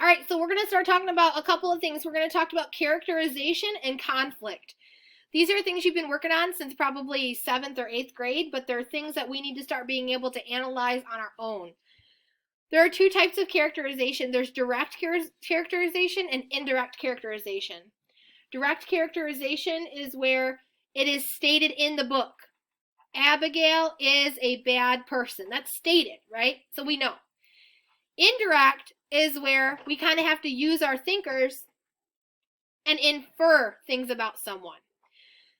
All right, so we're going to start talking about a couple of things. We're going to talk about characterization and conflict. These are things you've been working on since probably 7th or 8th grade, but they're things that we need to start being able to analyze on our own. There are two types of characterization. There's direct characterization and indirect characterization. Direct characterization is where it is stated in the book. Abigail is a bad person. That's stated, right? So we know. Indirect is where we kind of have to use our thinkers and infer things about someone.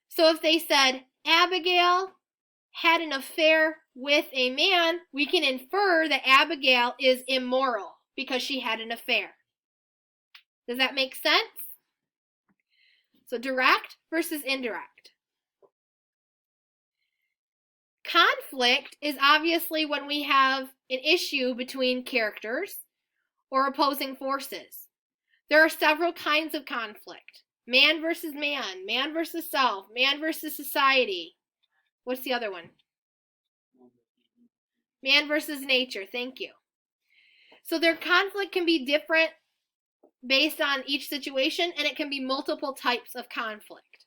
So if they said, Abigail had an affair with a man, we can infer that Abigail is immoral because she had an affair. Does that make sense? So direct versus indirect. Conflict is obviously when we have an issue between characters or opposing forces. There are several kinds of conflict. Man versus man, man versus self, man versus society. What's the other one? Man versus nature, thank you. So their conflict can be different based on each situation, and it can be multiple types of conflict.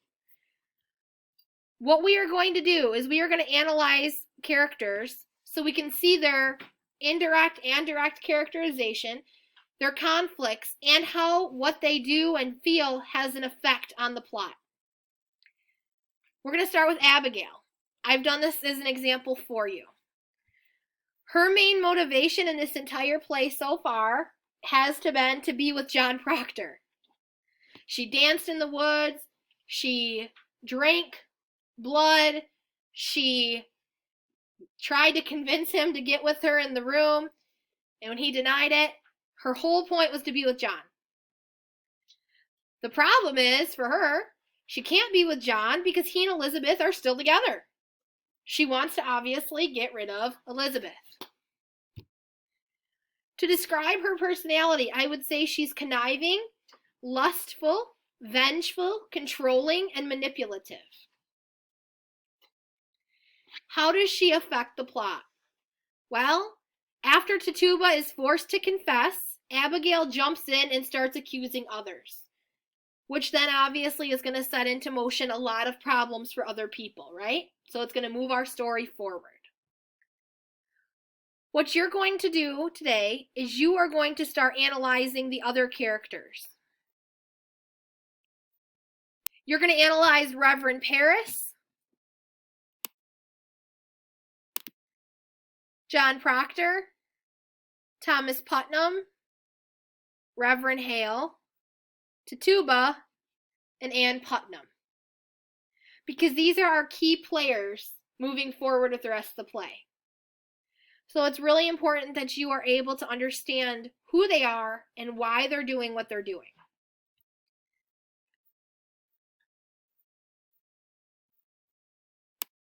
What we are going to do is we are going to analyze characters so we can see their indirect and direct characterization, their conflicts, and how what they do and feel has an effect on the plot. We're going to start with Abigail. I've done this as an example for you. Her main motivation in this entire play so far has been to be with John Proctor. She danced in the woods, she drank blood, she tried to convince him to get with her in the room, and when he denied it, her whole point was to be with John. The problem is, for her, she can't be with John because he and Elizabeth are still together. She wants to obviously get rid of Elizabeth. To describe her personality, I would say she's conniving, lustful, vengeful, controlling, and manipulative. How does she affect the plot? Well, after Tituba is forced to confess, Abigail jumps in and starts accusing others, which then obviously is going to set into motion a lot of problems for other people, right? So it's going to move our story forward. What you're going to do today is you are going to start analyzing the other characters. You're going to analyze Reverend Paris, John Proctor, Thomas Putnam, Reverend Hale, Tituba, and Ann Putnam. Because these are our key players moving forward with the rest of the play. So it's really important that you are able to understand who they are and why they're doing what they're doing.